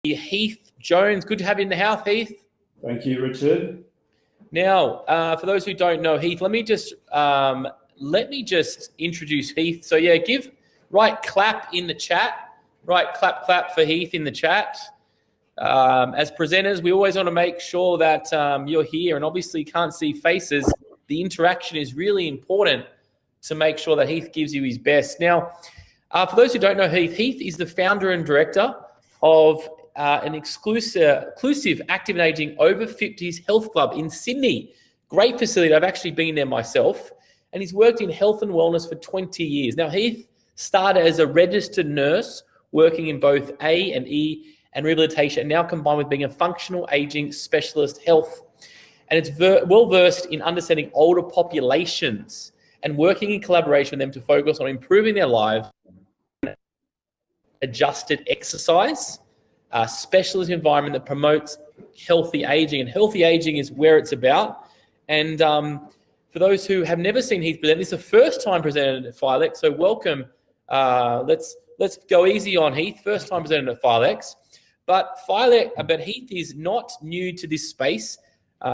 Heath Jones. Good to have you in the house, Heath. Thank you, Richard. Now, for those who don't know Heath, let me just introduce Heath. So yeah, give right clap in the chat. Right clap for Heath in the chat. As presenters, we always want to make sure that you're here, and obviously can't see faces. The interaction is really important to make sure that Heath gives you his best. Now, for those who don't know Heath, Heath is the founder and director of an exclusive active and aging over 50s health club in Sydney. Great facility. I've actually been there myself, and he's worked in health and wellness for 20 years. Now, Heath started as a registered nurse working in both A and E and rehabilitation, and now combined with being a functional aging specialist health. And it's well-versed in understanding older populations and working in collaboration with them to focus on improving their lives, adjusted exercise, specialist environment that promotes healthy aging. And healthy aging is where it's about. And for those who have never seen Heath present, this is the first time presented at Philex, so welcome. Let's go easy on Heath. First time presented at Philex. But Heath is not new to this space.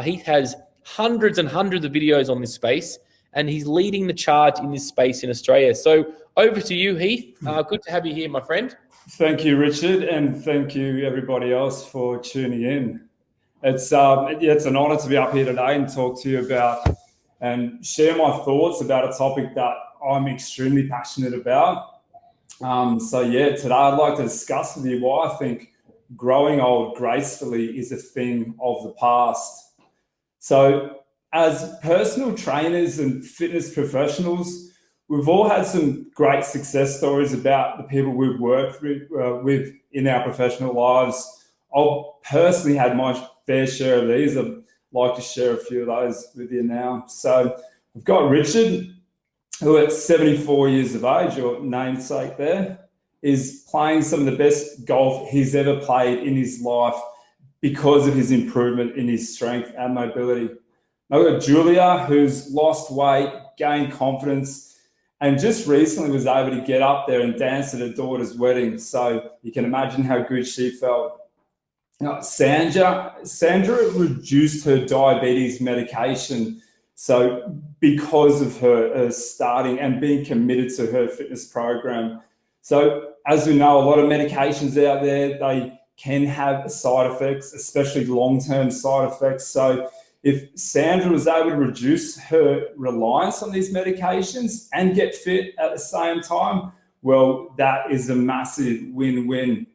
Heath has hundreds and hundreds of videos on this space, and he's leading the charge in this space in Australia. So over to you, Heath. Good to have you here, my friend. Thank you, Richard, and thank you everybody else for tuning in. It's an honour to be up here today and talk to you about and share my thoughts about a topic that I'm extremely passionate about. Today I'd like to discuss with you why I think growing old gracefully is a thing of the past. So as personal trainers and fitness professionals, we've all had some great success stories about the people we've worked with in our professional lives. I've personally had my fair share of these. I'd like to share a few of those with you now. So we've got Richard, who at 74 years of age, your namesake there, is playing some of the best golf he's ever played in his life because of his improvement in his strength and mobility. I've got Julia, who's lost weight, gained confidence, and just recently was able to get up there and dance at her daughter's wedding. So you can imagine how good she felt. Now, Sandra reduced her diabetes medication. So because of her starting and being committed to her fitness program. So as we know, a lot of medications out there, they can have side effects, especially long-term side effects. So if Sandra was able to reduce her reliance on these medications and get fit at the same time, well, that is a massive win-win.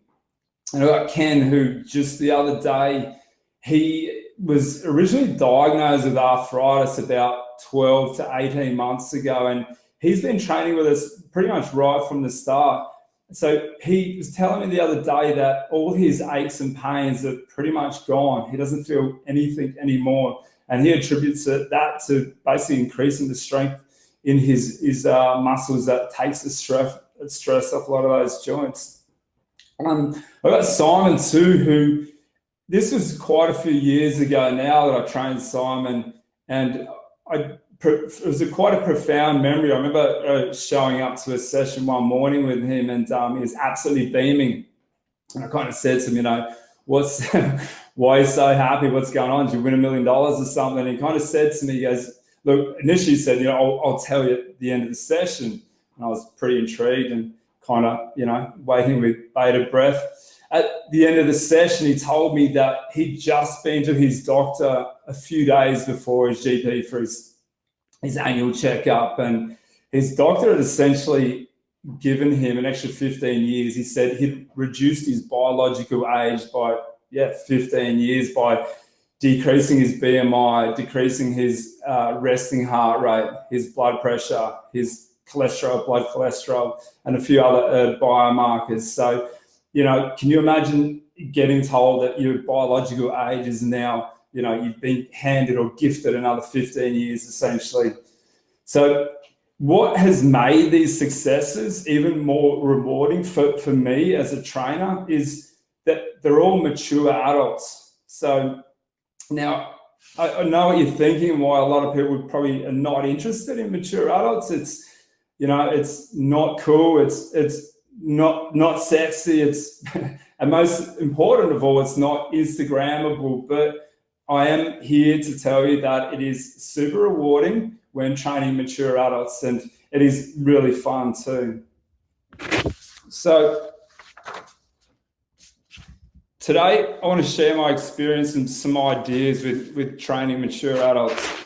And I've got Ken, who just the other day, he was originally diagnosed with arthritis about 12 to 18 months ago, and he's been training with us pretty much right from the start. So he was telling me the other day that all his aches and pains are pretty much gone. He doesn't feel anything anymore. And he attributes that to basically increasing the strength in his muscles that takes the stress off a lot of those joints. I've got Simon too, who this was quite a few years ago now that I trained Simon, and it was quite a profound memory. I remember showing up to a session one morning with him, and he was absolutely beaming. And I kind of said to him, why are you so happy? What's going on? Did you win $1 million or something? And he kind of said to me, he goes, look, initially he said, I'll tell you at the end of the session. And I was pretty intrigued and kind of, waiting with bated breath. At the end of the session, he told me that he'd just been to his doctor a few days before his GP for his annual checkup, and his doctor had essentially given him an extra 15 years. He said he'd reduced his biological age by 15 years by decreasing his BMI, decreasing his resting heart rate, his blood pressure, his cholesterol, blood cholesterol, and a few other biomarkers. So, can you imagine getting told that your biological age is now, you've been handed or gifted another 15 years essentially. So what has made these successes even more rewarding for me as a trainer is that they're all mature adults. So now I know what you're thinking and why a lot of people probably are not interested in mature adults. It's, it's not cool. It's not sexy. It's and most important of all, it's not Instagrammable. But I am here to tell you that it is super rewarding when training mature adults, and it is really fun too. So today, I want to share my experience and some ideas with training mature adults.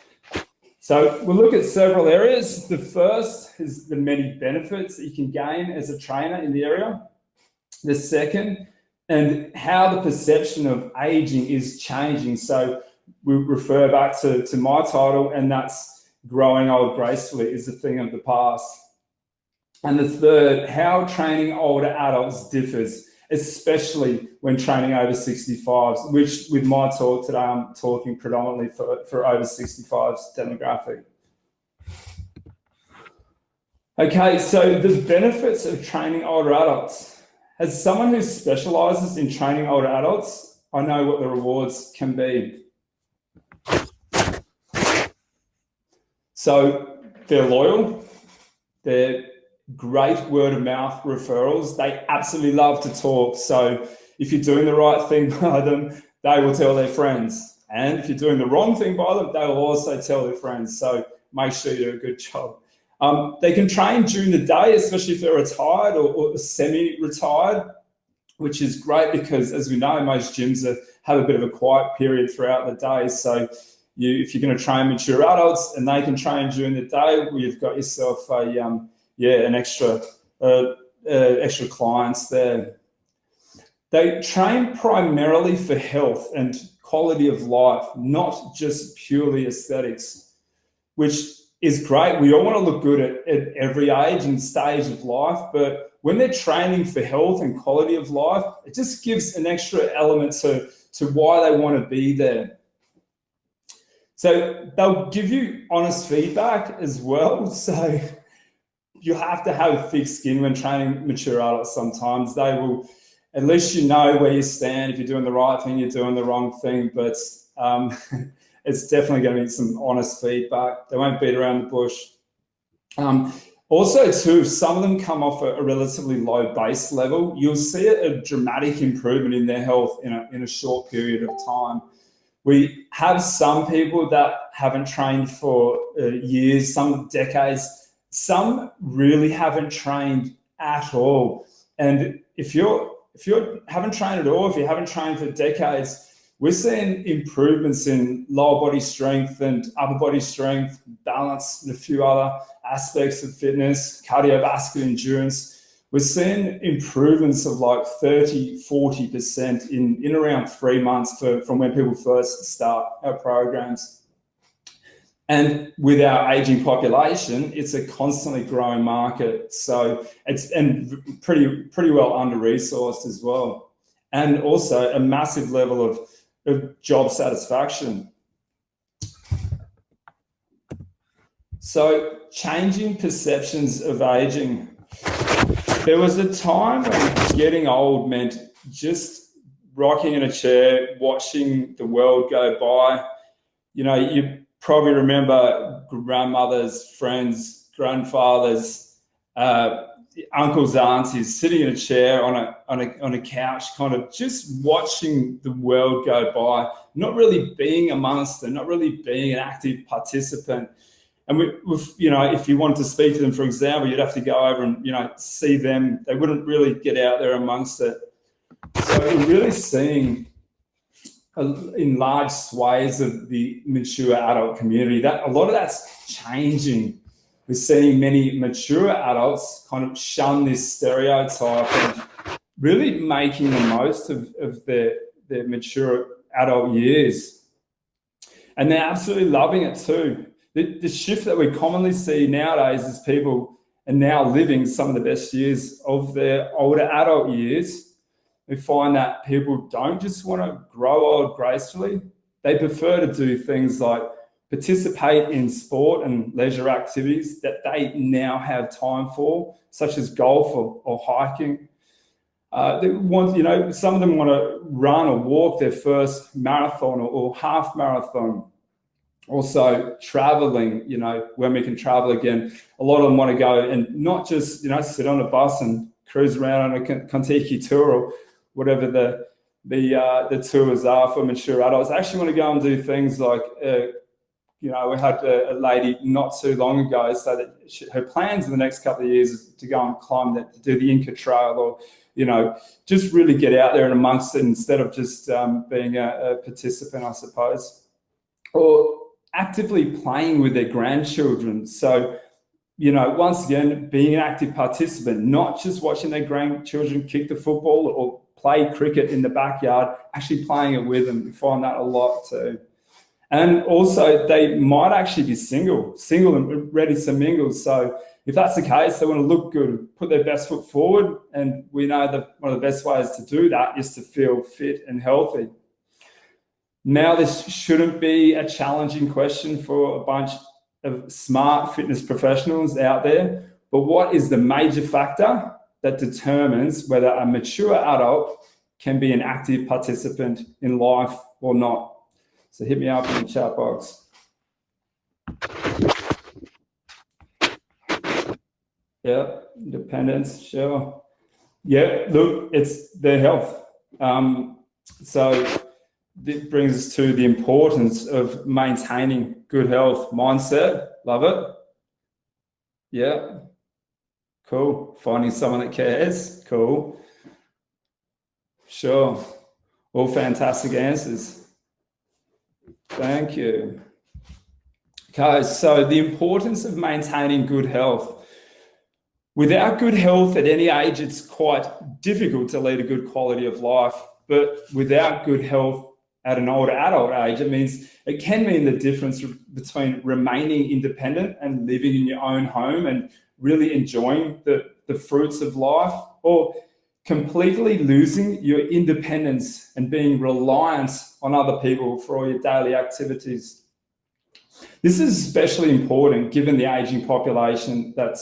So we'll look at several areas. The first is the many benefits that you can gain as a trainer in the area. The second, and how the perception of aging is changing. So we refer back to my title, and that's growing old gracefully is a thing of the past. And the third, how training older adults differs, especially when training over 65s, which with my talk today, I'm talking predominantly for over 65s demographic. Okay, so the benefits of training older adults. As someone who specializes in training older adults, I know what the rewards can be. So they're loyal, they're great word of mouth referrals. They absolutely love to talk. So if you're doing the right thing by them, they will tell their friends. And if you're doing the wrong thing by them, they will also tell their friends. So make sure you do a good job. They can train during the day, especially if they're retired or semi-retired, which is great because, as we know, most gyms have a bit of a quiet period throughout the day. So if you're going to train mature adults and they can train during the day, well, you've got yourself an extra clients there. They train primarily for health and quality of life, not just purely aesthetics, which is great. We all want to look good at every age and stage of life, but when they're training for health and quality of life, it just gives an extra element to why they want to be there. So they'll give you honest feedback as well. So you have to have thick skin when training mature adults sometimes. They will, at least you know where you stand. If you're doing the right thing, you're doing the wrong thing, but it's definitely going to be some honest feedback. They won't beat around the bush. Also too, if some of them come off a relatively low base level, you'll see a dramatic improvement in their health in a short period of time. We have some people that haven't trained for years, some decades. Some really haven't trained at all. And if you haven't trained at all, if you haven't trained for decades, we're seeing improvements in lower body strength and upper body strength, balance, and a few other aspects of fitness, cardiovascular endurance. We're seeing improvements of like 30, 40% in around 3 months from when people first start our programs. And with our aging population, it's a constantly growing market. So it's pretty well under-resourced as well. And also a massive level of job satisfaction. So changing perceptions of aging. There was a time when getting old meant just rocking in a chair, watching the world go by. You know, you probably remember grandmothers, friends, grandfathers, uncles, aunties sitting in a chair on a couch, kind of just watching the world go by, not really being amongst them, not really being an active participant. And if you wanted to speak to them, for example, you'd have to go over and see them. They wouldn't really get out there amongst it. So we're really seeing in large swathes of the mature adult community that a lot of that's changing. We're seeing many mature adults kind of shun this stereotype and really making the most of their mature adult years. And they're absolutely loving it too. The shift that we commonly see nowadays is people are now living some of the best years of their older adult years. We find that people don't just want to grow old gracefully. They prefer to do things like participate in sport and leisure activities that they now have time for, such as golf or hiking. They want, some of them want to run or walk their first marathon or half marathon. Also traveling, when we can travel again. A lot of them want to go and not just, sit on a bus and cruise around on a Kontiki tour or whatever the tours are for mature adults. I actually want to go and do things like, we had a lady not too long ago say that her plans in the next couple of years is to go and climb to do the Inca Trail, or, just really get out there and amongst it instead of just being a participant, I suppose. Or actively playing with their grandchildren. So, once again, being an active participant, not just watching their grandchildren kick the football or play cricket in the backyard, actually playing it with them. We find that a lot too. And also, they might actually be single and ready to mingle. So if that's the case, they want to look good, put their best foot forward. And we know that one of the best ways to do that is to feel fit and healthy. Now, this shouldn't be a challenging question for a bunch of smart fitness professionals out there, but what is the major factor that determines whether a mature adult can be an active participant in life or not? So hit me up in the chat box. Yeah, independence, sure. Yeah, look, it's their health. So this brings us to the importance of maintaining good health mindset. Love it. Yeah. Cool. Finding someone that cares. Cool. Sure. All fantastic answers. Thank you. Okay, so the importance of maintaining good health. Without good health at any age, it's quite difficult to lead a good quality of life. But without good health at an older adult age, it can mean the difference between remaining independent and living in your own home and really enjoying the fruits of life, or completely losing your independence and being reliant on other people for all your daily activities. This is especially important given the aging population that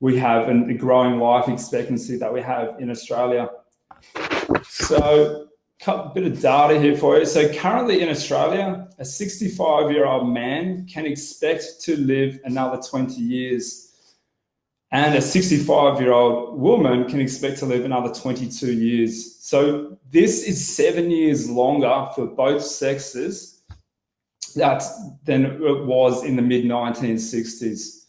we have and the growing life expectancy that we have in Australia. So a bit of data here for you. So currently in Australia, a 65-year-old man can expect to live another 20 years. And a 65-year-old woman can expect to live another 22 years. So this is 7 years longer for both sexes than it was in the mid-1960s.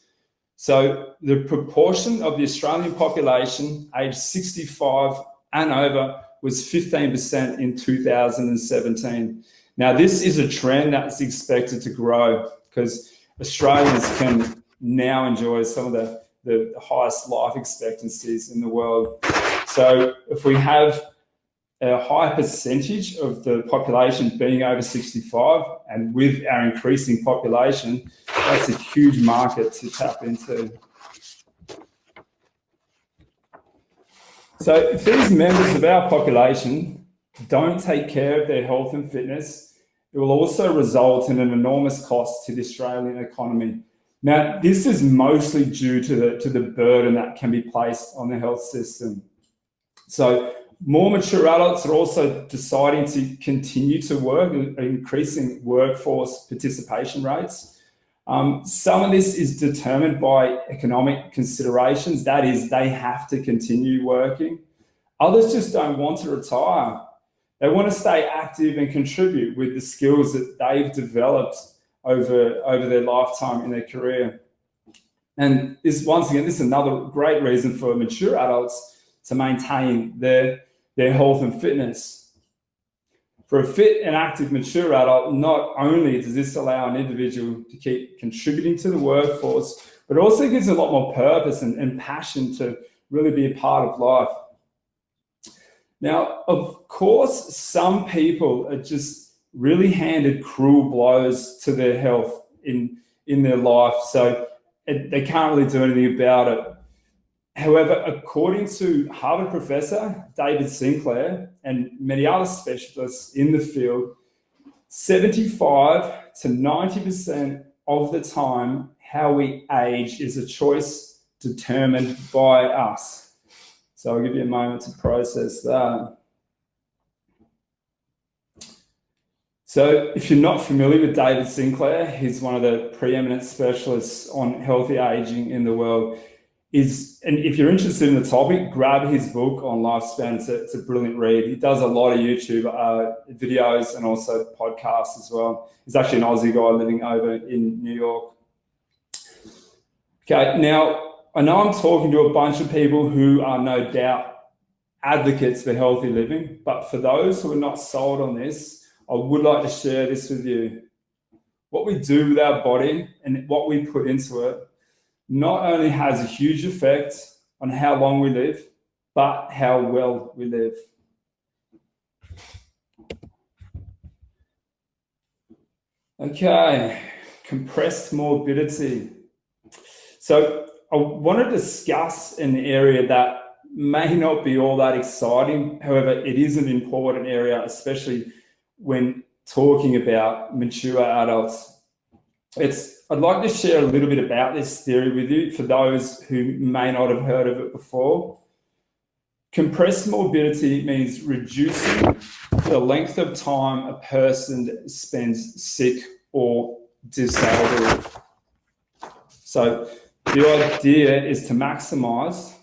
So the proportion of the Australian population aged 65 and over was 15% in 2017. Now, this is a trend that's expected to grow because Australians can now enjoy some of the highest life expectancies in the world. So if we have a high percentage of the population being over 65, and with our increasing population, that's a huge market to tap into. So if these members of our population don't take care of their health and fitness, it will also result in an enormous cost to the Australian economy. Now, this is mostly due to the burden that can be placed on the health system. So more mature adults are also deciding to continue to work, increasing workforce participation rates. Some of this is determined by economic considerations. That is, they have to continue working. Others just don't want to retire. They want to stay active and contribute with the skills that they've developed over their lifetime in their career. And this, once again, this is another great reason for mature adults to maintain their health and fitness. For a fit and active mature adult, not only does this allow an individual to keep contributing to the workforce, but also gives a lot more purpose and passion to really be a part of life. Now, of course, some people are just really handed cruel blows to their health in their life, so they can't really do anything about it. However, according to Harvard professor David Sinclair and many other specialists in the field, 75 to 90% of the time, how we age is a choice determined by us. So I'll give you a moment to process that. So if you're not familiar with David Sinclair, he's one of the preeminent specialists on healthy aging in the world. and if you're interested in the topic, grab his book on lifespan. It's a brilliant read. He does a lot of YouTube videos and also podcasts as well. He's actually an Aussie guy living over in New York. Okay, now I know I'm talking to a bunch of people who are no doubt advocates for healthy living, but for those who are not sold on this, I would like to share this with you. What we do with our body and what we put into it not only has a huge effect on how long we live, but how well we live. Okay, compressed morbidity. So I want to discuss an area that may not be all that exciting. However, it is an important area, especially when talking about mature adults. I'd like to share a little bit about this theory with you for those who may not have heard of it before. Compressed morbidity means reducing the length of time a person spends sick or disabled. So the idea is to maximize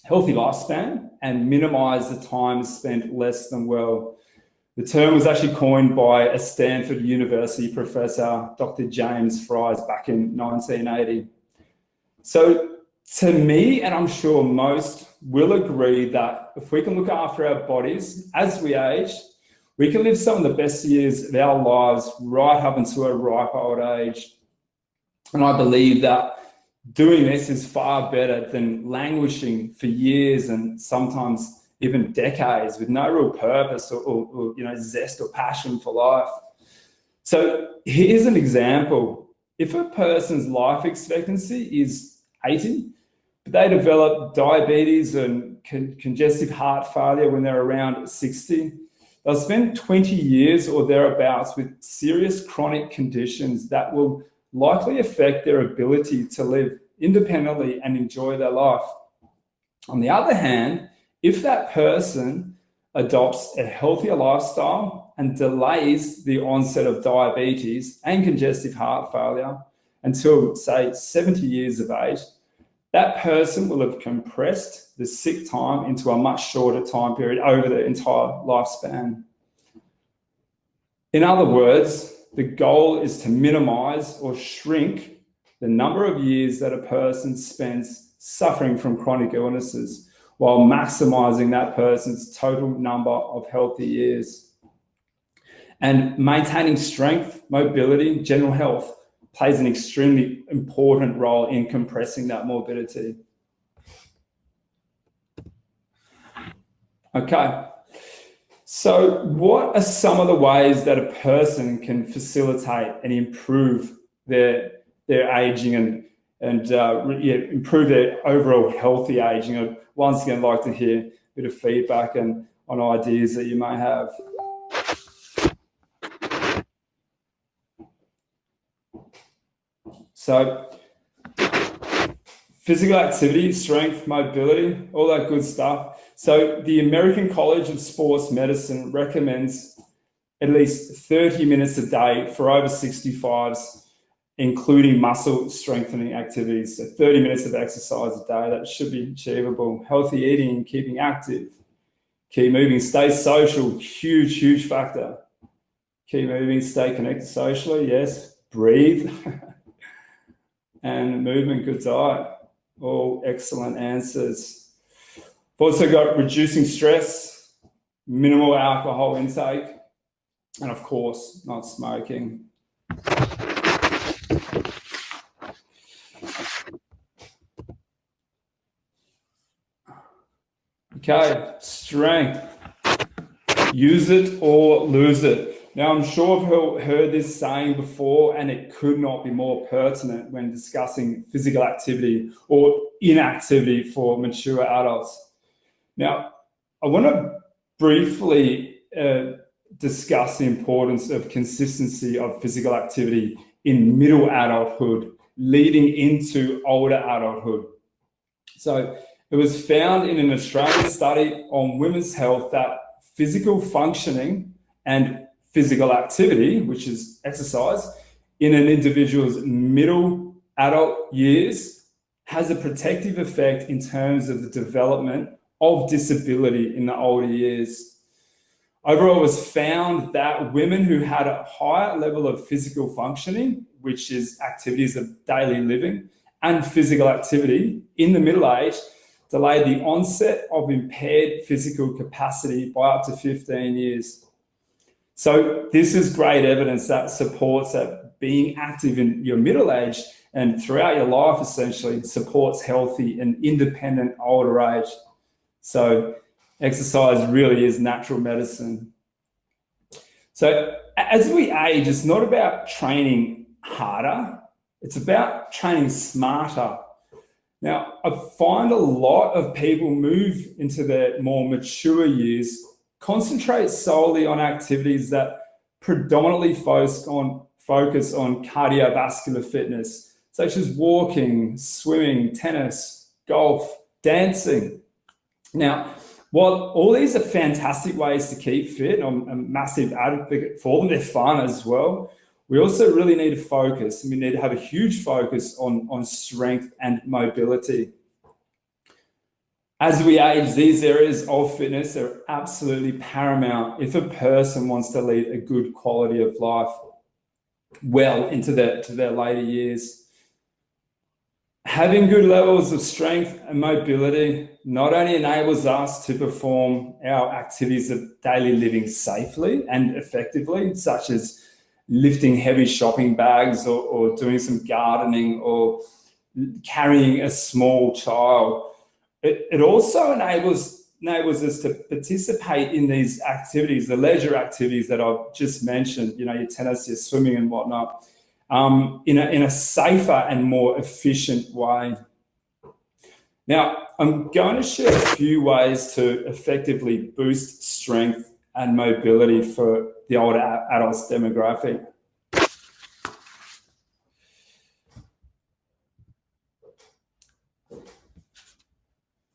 healthy lifespan and minimize the time spent less than well. The term was actually coined by a Stanford University professor, Dr. James Fries, back in 1980. So to me, and I'm sure most will agree, that if we can look after our bodies as we age, we can live some of the best years of our lives right up into a ripe old age. And I believe that doing this is far better than languishing for years and sometimes even decades with no real purpose or zest or passion for life. So here's an example. If a person's life expectancy is 80, but they develop diabetes and congestive heart failure when they're around 60, they'll spend 20 years or thereabouts with serious chronic conditions that will likely affect their ability to live independently and enjoy their life. On the other hand, if that person adopts a healthier lifestyle and delays the onset of diabetes and congestive heart failure until, say, 70 years of age, that person will have compressed the sick time into a much shorter time period over the entire lifespan. In other words, the goal is to minimize or shrink the number of years that a person spends suffering from chronic illnesses, while maximizing that person's total number of healthy years. And maintaining strength, mobility, general health plays an extremely important role in compressing that morbidity. Okay, so what are some of the ways that a person can facilitate and improve their aging and improve their overall healthy aging? I'd once again like to hear a bit of feedback and on ideas that you may have. So physical activity, strength, mobility, all that good stuff. So the American College of Sports Medicine recommends at least 30 minutes a day for over 65s, including muscle strengthening activities. So 30 minutes of exercise a day, that should be achievable. Healthy eating, keeping active, keep moving, stay social, huge factor. Keep moving, stay connected socially, yes, breathe, and movement, good diet, all excellent answers. We've also got reducing stress, minimal alcohol intake, and of course, not smoking. Okay, strength. Use it or lose it. Now, I'm sure I've heard this saying before, and it could not be more pertinent when discussing physical activity or inactivity for mature adults. Now, I want to briefly discuss the importance of consistency of physical activity in middle adulthood, leading into older adulthood. So it was found in an Australian study on women's health that physical functioning and physical activity, which is exercise, in an individual's middle adult years has a protective effect in terms of the development of disability in the older years. Overall, it was found that women who had a higher level of physical functioning, which is activities of daily living, and physical activity in the middle age, delayed the onset of impaired physical capacity by up to 15 years. So this is great evidence that supports that being active in your middle age and throughout your life essentially supports healthy and independent older age. So exercise really is natural medicine. So as we age, it's not about training harder, it's about training smarter. Now, I find a lot of people move into their more mature years, concentrate solely on activities that predominantly focus on cardiovascular fitness, such as walking, swimming, tennis, golf, dancing. Now, while all these are fantastic ways to keep fit, I'm a massive advocate for them, they're fun as well, we also really need to focus, and we need to have a huge focus on strength and mobility. As we age, these areas of fitness are absolutely paramount if a person wants to lead a good quality of life well into their later years. Having good levels of strength and mobility not only enables us to perform our activities of daily living safely and effectively, such as lifting heavy shopping bags or doing some gardening or carrying a small child, it also enables us to participate in these activities, the leisure activities that I've just mentioned, you know, your tennis, your swimming and whatnot, in a safer and more efficient way. Now, I'm going to share a few ways to effectively boost strength and mobility for the older adults demographic.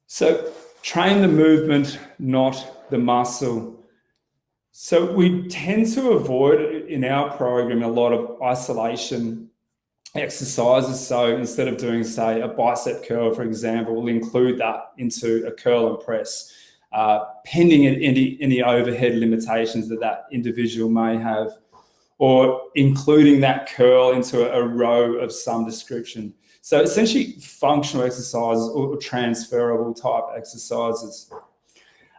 So train the movement, not the muscle. So we tend to avoid in our program a lot of isolation exercises. So instead of doing, say, a bicep curl, for example, we'll include that into a curl and press, pending any overhead limitations that individual may have, or including that curl into a row of some description. So essentially functional exercises or transferable type exercises.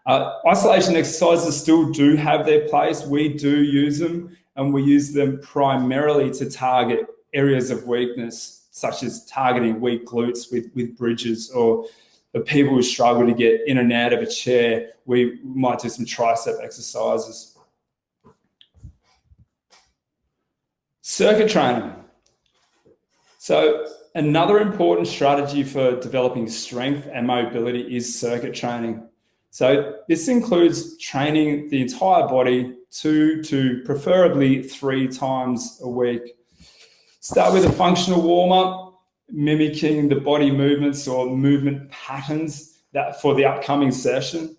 Isolation exercises still do have their place. We do use them, and we use them primarily to target areas of weakness, such as targeting weak glutes with bridges, or the people who struggle to get in and out of a chair, we might do some tricep exercises. Circuit training. So another important strategy for developing strength and mobility is circuit training. So this includes training the entire body 2 to preferably 3 times a week. Start with a functional warm-up, mimicking the body movements or movement patterns that for the upcoming session.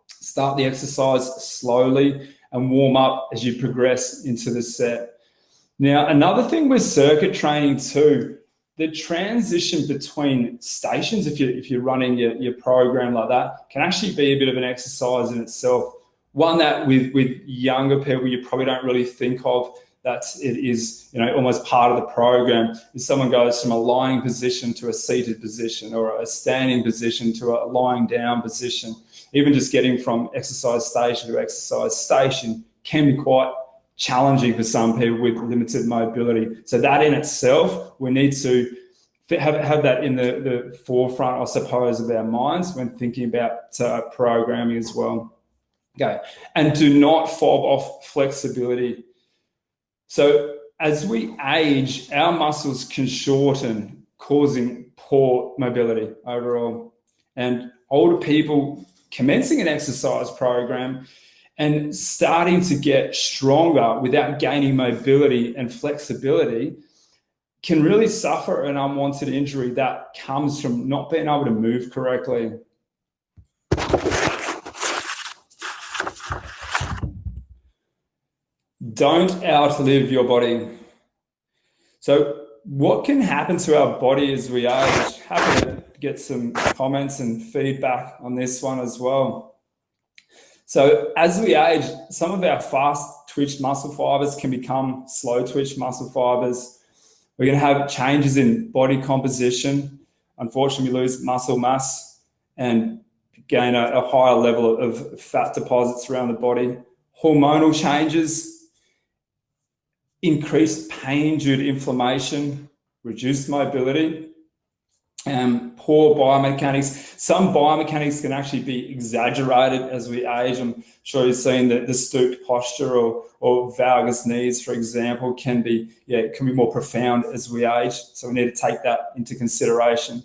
Start the exercise slowly and warm up as you progress into the set. Now, another thing with circuit training too, the transition between stations, if you're running your program like that, can actually be a bit of an exercise in itself. One that with younger people you probably don't really think of, that it is, you know, almost part of the program. If someone goes from a lying position to a seated position, or a standing position to a lying down position, even just getting from exercise station to exercise station can be quite challenging for some people with limited mobility. So that in itself, we need to have that in the forefront, I suppose, of our minds when thinking about programming as well. Okay, and do not fob off flexibility. So as we age, our muscles can shorten, causing poor mobility overall. And older people commencing an exercise program and starting to get stronger without gaining mobility and flexibility can really suffer an unwanted injury that comes from not being able to move correctly. Don't outlive your body. So what can happen to our body as we age? Happy to get some comments and feedback on this one as well. So as we age, some of our fast twitch muscle fibers can become slow twitch muscle fibers. We're going to have changes in body composition. Unfortunately, we lose muscle mass and gain a higher level of fat deposits around the body. Hormonal changes, increased pain due to inflammation, reduced mobility, poor biomechanics. Some biomechanics can actually be exaggerated as we age. I'm sure you've seen that the stooped posture or valgus knees, for example, can be more profound as we age. So we need to take that into consideration.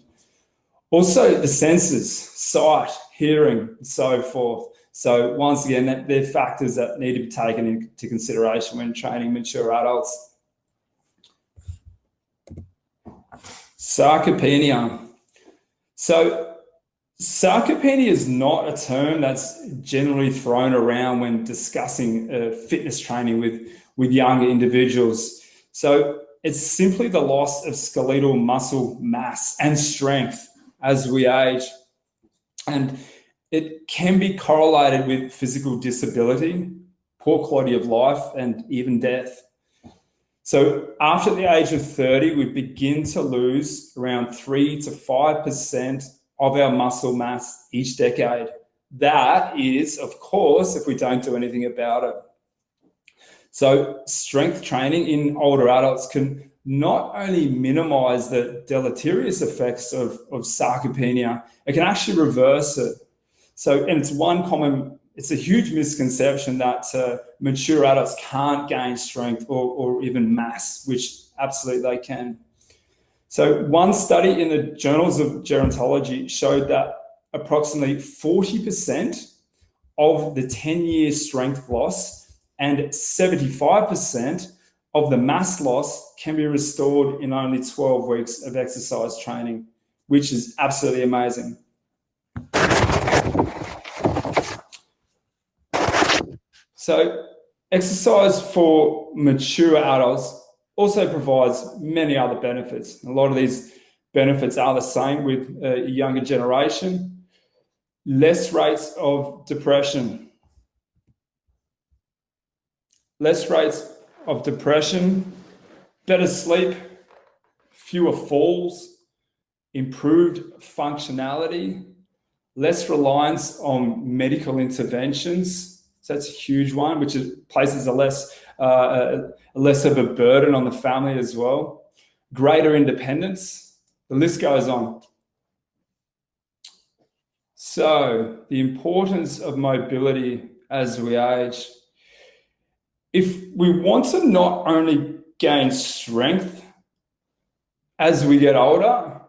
Also, the senses, sight, hearing, and so forth. So once again, they're factors that need to be taken into consideration when training mature adults. Sarcopenia. So sarcopenia is not a term that's generally thrown around when discussing fitness training with younger individuals. So it's simply the loss of skeletal muscle mass and strength as we age. And it can be correlated with physical disability, poor quality of life, and even death. So after the age of 30, we begin to lose around 3 to 5% of our muscle mass each decade. That is, of course, if we don't do anything about it. So strength training in older adults can not only minimize the deleterious effects of sarcopenia, it can actually reverse it. So, and it's a huge misconception that mature adults can't gain strength or even mass, which absolutely they can. So one study in the Journals of Gerontology showed that approximately 40% of the 10-year strength loss and 75% of the mass loss can be restored in only 12 weeks of exercise training, which is absolutely amazing. So exercise for mature adults also provides many other benefits. A lot of these benefits are the same with a younger generation. Less rates of depression. Less rates of depression, better sleep, fewer falls, improved functionality, less reliance on medical interventions. So that's a huge one, which places less of a burden on the family as well. Greater independence, the list goes on. So the importance of mobility as we age. If we want to not only gain strength as we get older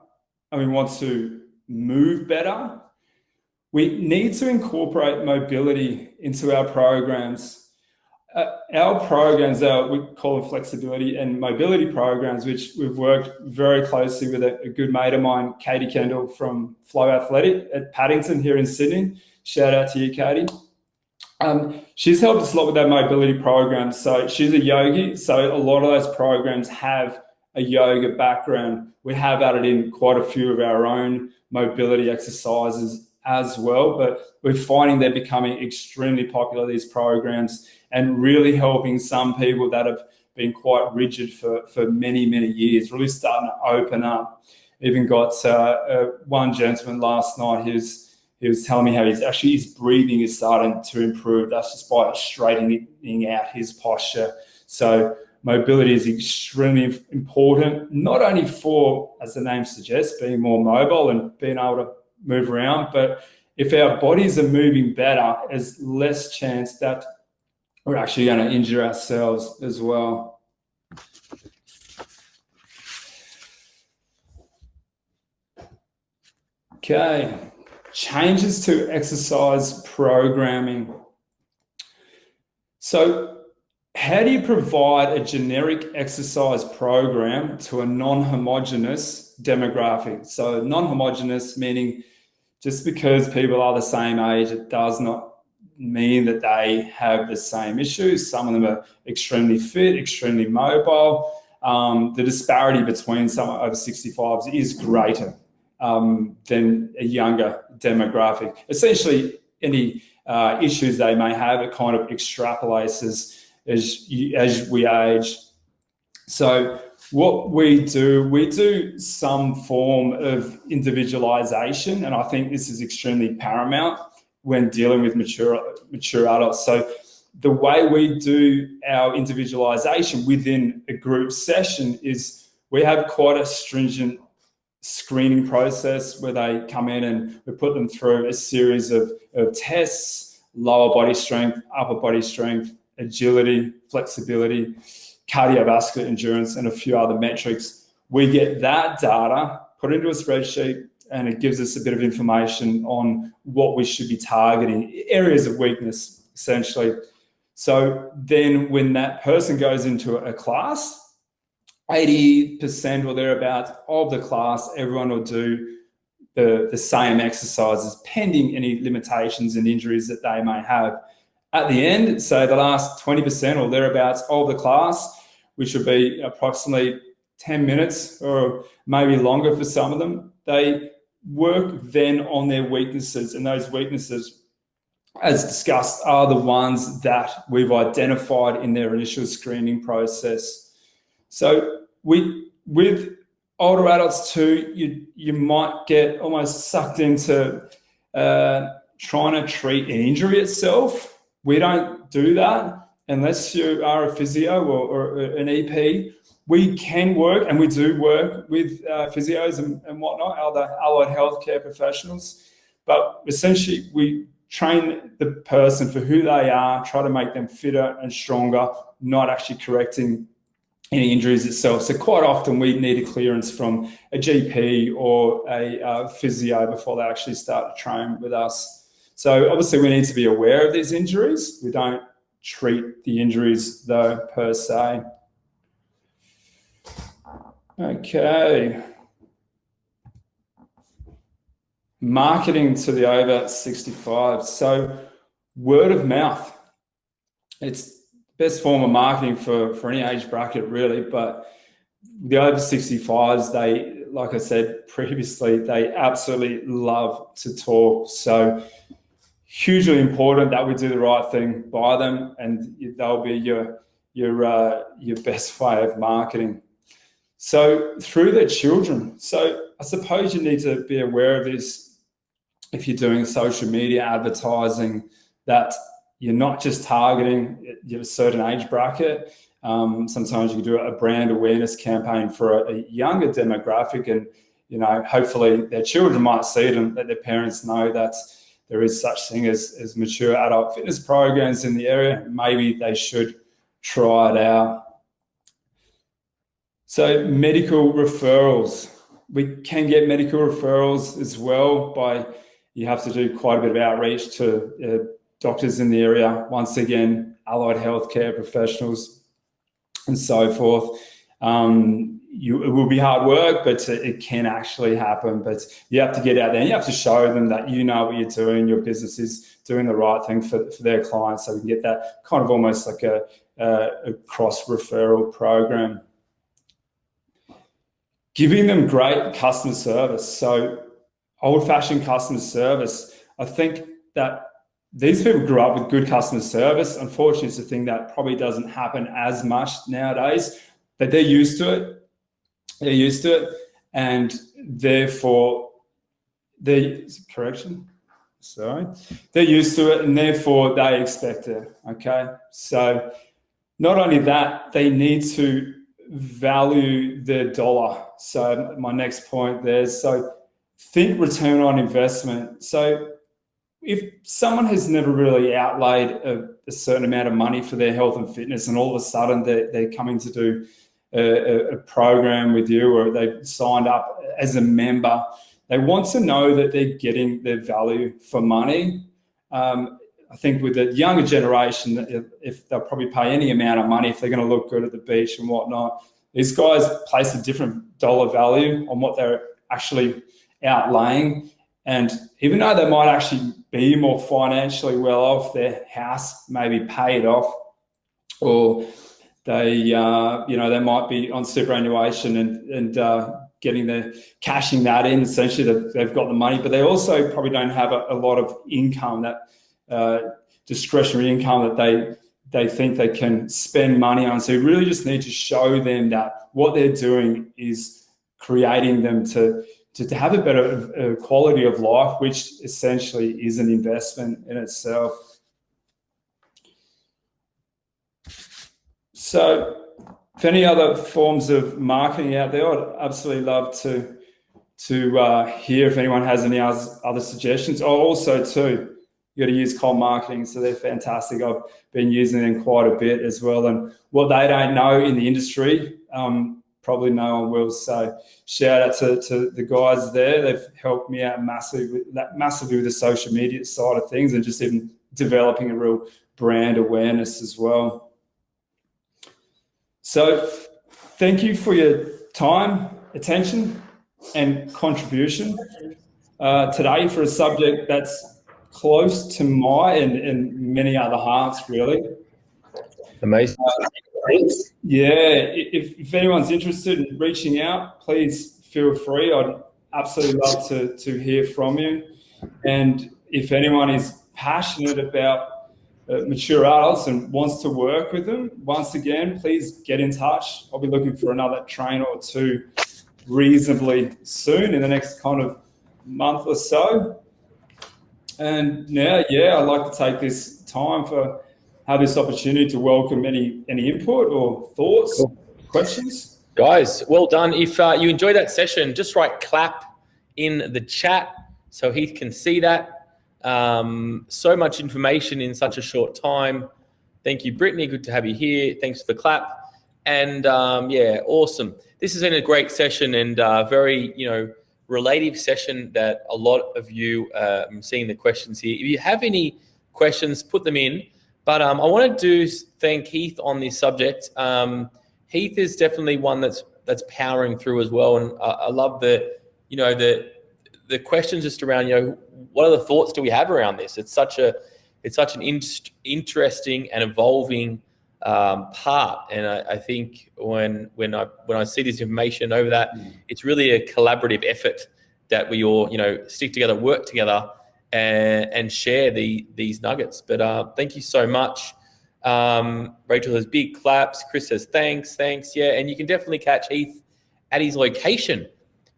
and we want to move better, we need to incorporate mobility into our programs. Our programs, we call them flexibility and mobility programs, which we've worked very closely with a good mate of mine, Katie Kendall from Flow Athletic at Paddington here in Sydney. Shout out to you, Katie. She's helped us a lot with our mobility programs. So she's a yogi. So a lot of those programs have a yoga background. We have added in quite a few of our own mobility exercises as well, but we're finding they're becoming extremely popular, these programs, and really helping some people that have been quite rigid for many, many years, really starting to open up. Even got one gentleman last night, he was telling me how his breathing is starting to improve. That's just by straightening out his posture. So mobility is extremely important, not only for, as the name suggests, being more mobile and being able to move around, but if our bodies are moving better, there's less chance that we're actually going to injure ourselves as well. Okay, changes to exercise programming. So how do you provide a generic exercise program to a non-homogeneous demographic? So non-homogeneous meaning just because people are the same age, it does not mean that they have the same issues. Some of them are extremely fit, extremely mobile. the disparity between someone over 65s is greater than a younger demographic. Essentially, any issues they may have, it kind of extrapolates as we age. So what we do some form of individualization, and I think this is extremely paramount when dealing with mature adults. So the way we do our individualization within a group session is we have quite a stringent screening process where they come in and we put them through a series of tests: lower body strength, upper body strength, agility, flexibility, cardiovascular endurance, and a few other metrics. We get that data, put it into a spreadsheet, and it gives us a bit of information on what we should be targeting, areas of weakness, essentially. So then when that person goes into a class, 80% or thereabouts of the class, everyone will do the same exercises, pending any limitations and injuries that they may have. At the end, so the last 20% or thereabouts of the class, which would be approximately 10 minutes or maybe longer for some of them, they work then on their weaknesses, and those weaknesses, as discussed, are the ones that we've identified in their initial screening process. So with older adults too, you might get almost sucked into trying to treat an injury itself. We don't do that unless you are a physio or an EP. We can work, and we do work with physios and whatnot, other allied healthcare professionals. But essentially, we train the person for who they are, try to make them fitter and stronger, not actually correcting any injuries itself. So quite often we need a clearance from a GP or a physio before they actually start to train with us. So obviously we need to be aware of these injuries. We don't treat the injuries though, per se. Okay. Marketing to the over 65. So word of mouth. It's the best form of marketing for any age bracket, really. But the over 65s, they, like I said previously, they absolutely love to talk. So hugely important that we do the right thing by them, and they'll be your best way of marketing. So through their children. So I suppose you need to be aware of this if you're doing social media advertising, that you're not just targeting a certain age bracket. Sometimes you can do a brand awareness campaign for a younger demographic, and hopefully their children might see it and let their parents know that there is such thing as mature adult fitness programs in the area. Maybe they should try it out. So medical referrals. We can get medical referrals as well you have to do quite a bit of outreach to doctors in the area. Once again, allied healthcare professionals and so forth. It will be hard work, but it can actually happen. But you have to get out there and you have to show them that you know what you're doing, your business is doing the right thing for their clients, so we can get that kind of almost like a cross-referral program. Giving them great customer service. So old-fashioned customer service, I think that these people grew up with good customer service. Unfortunately, it's a thing that probably doesn't happen as much nowadays, but they're used to it. They're used to it, and therefore, they're used to it, and therefore they expect it, okay? So not only that, they need to value their dollar. So my next point there, so think return on investment. So if someone has never really outlaid a certain amount of money for their health and fitness, and all of a sudden they're coming to do a program with you, or they've signed up as a member, they want to know that they're getting their value for money. I think with the younger generation, if they'll probably pay any amount of money if they're going to look good at the beach and whatnot, these guys place a different dollar value on what they're actually outlaying. And even though they might actually be more financially well off, their house may be paid off, or they they might be on superannuation and cashing that in. Essentially, they've got the money, but they also probably don't have a lot of income, that discretionary income that they think they can spend money on. So you really just need to show them that what they're doing is creating them to have a better quality of life, which essentially is an investment in itself. So if any other forms of marketing out there, I'd absolutely love to hear if anyone has any other suggestions. Oh, also too, you got to use cold marketing. So they're fantastic. I've been using them quite a bit as well. And what they don't know in the industry, probably no one will. So shout out to the guys there. They've helped me out massively with the social media side of things, and just even developing a real brand awareness as well. So thank you for your time, attention, and contribution today for a subject that's close to my and many other hearts, really. Amazing. If anyone's interested in reaching out, please feel free. I'd absolutely love to hear from you. And if anyone is passionate about mature adults and wants to work with them, once again, please get in touch. I'll be looking for another trainer or two reasonably soon, in the next kind of month or so. And now, I'd like to take this time have this opportunity to welcome any input or thoughts, questions. Guys, well done. If you enjoyed that session, just write clap in the chat so Heath can see that. So much information in such a short time. Thank you, Brittany. Good to have you here. Thanks for the clap. And awesome. This has been a great session and very, relative session that a lot of you, I'm seeing the questions here. If you have any questions, put them in. But I want to thank Heath on this subject. Heath is definitely one that's powering through as well. And I love the questions just around, what other thoughts do we have around this? It's such an interesting and evolving part. And I think when I see this information over that, it's really a collaborative effort that we all, stick together, work together, and share these nuggets. But thank you so much. Rachel has big claps. Chris says thanks. Yeah, and you can definitely catch Heath at his location.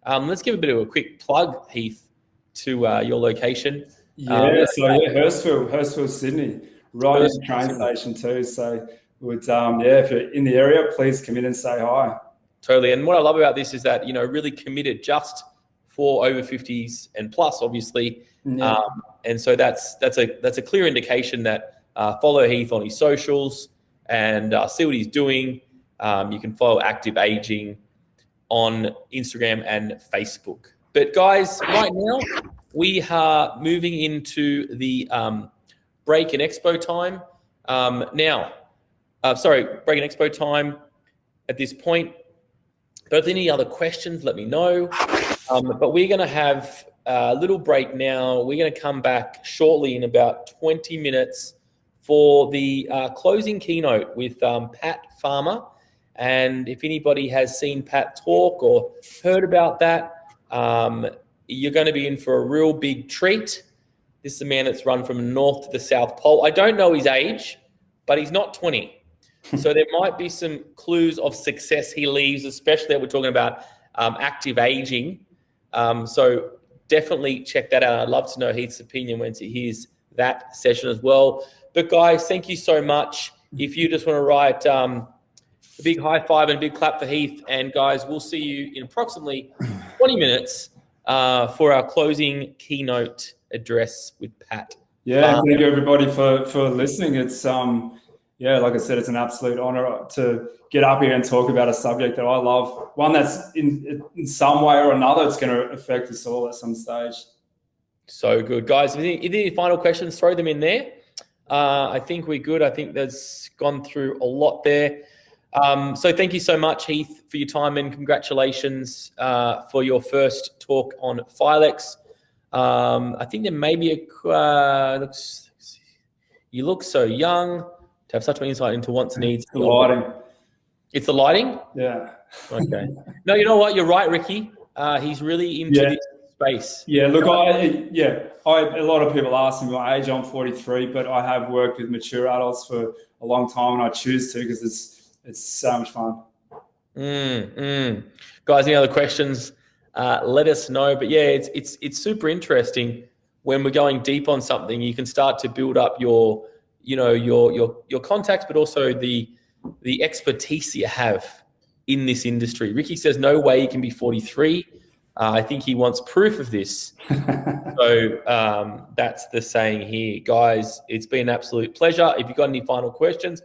Let's give a bit of a quick plug, Heath, to your location. Hurstville, Sydney, right at the train station too. So if you're in the area, please come in and say hi. Totally. And what I love about this is that, really committed just for over 50s and plus, obviously. Yeah. And so that's a clear indication that follow Heath on his socials and see what he's doing. You can follow Active Aging on Instagram and Facebook. But guys, right now we are moving into the break and expo time. Break and expo time at this point. But if any other questions, let me know. But we're going to have a little break now. We're going to come back shortly in about 20 minutes for the closing keynote with Pat Farmer. And if anybody has seen Pat talk or heard about that, you're going to be in for a real big treat. This is a man that's run from north to the South Pole. I don't know his age, but he's not 20. So there might be some clues of success he leaves, especially that we're talking about active aging. So definitely check that out. I'd love to know Heath's opinion once he hears that session as well. But guys, thank you so much. If you just want to write a big high five and a big clap for Heath. And guys, we'll see you in approximately 20 minutes for our closing keynote address with Pat. Yeah, thank you everybody for listening. It's like I said, it's an absolute honor to get up here and talk about a subject that I love. One that's in some way or another, it's going to affect us all at some stage. So good, guys. If you have any final questions, throw them in there. I think we're good. I think that's gone through a lot there. So thank you so much, Heath, for your time, and congratulations for your first talk on Filex. I think there may be you look so young, to have such an insight into wants and needs. Delighting. It's the lighting? Yeah. Okay. No, you know what? You're right, Ricky. He's really into this space. Yeah, look, a lot of people ask me my age. I'm 43, but I have worked with mature adults for a long time, and I choose to because it's so much fun. Guys, any other questions? Let us know. But yeah, it's super interesting when we're going deep on something. You can start to build up your contacts, but also the expertise you have in this industry. Ricky says no way he can be 43. I think he wants proof of this. So that's the saying here. Guys, it's been an absolute pleasure. If you've got any final questions,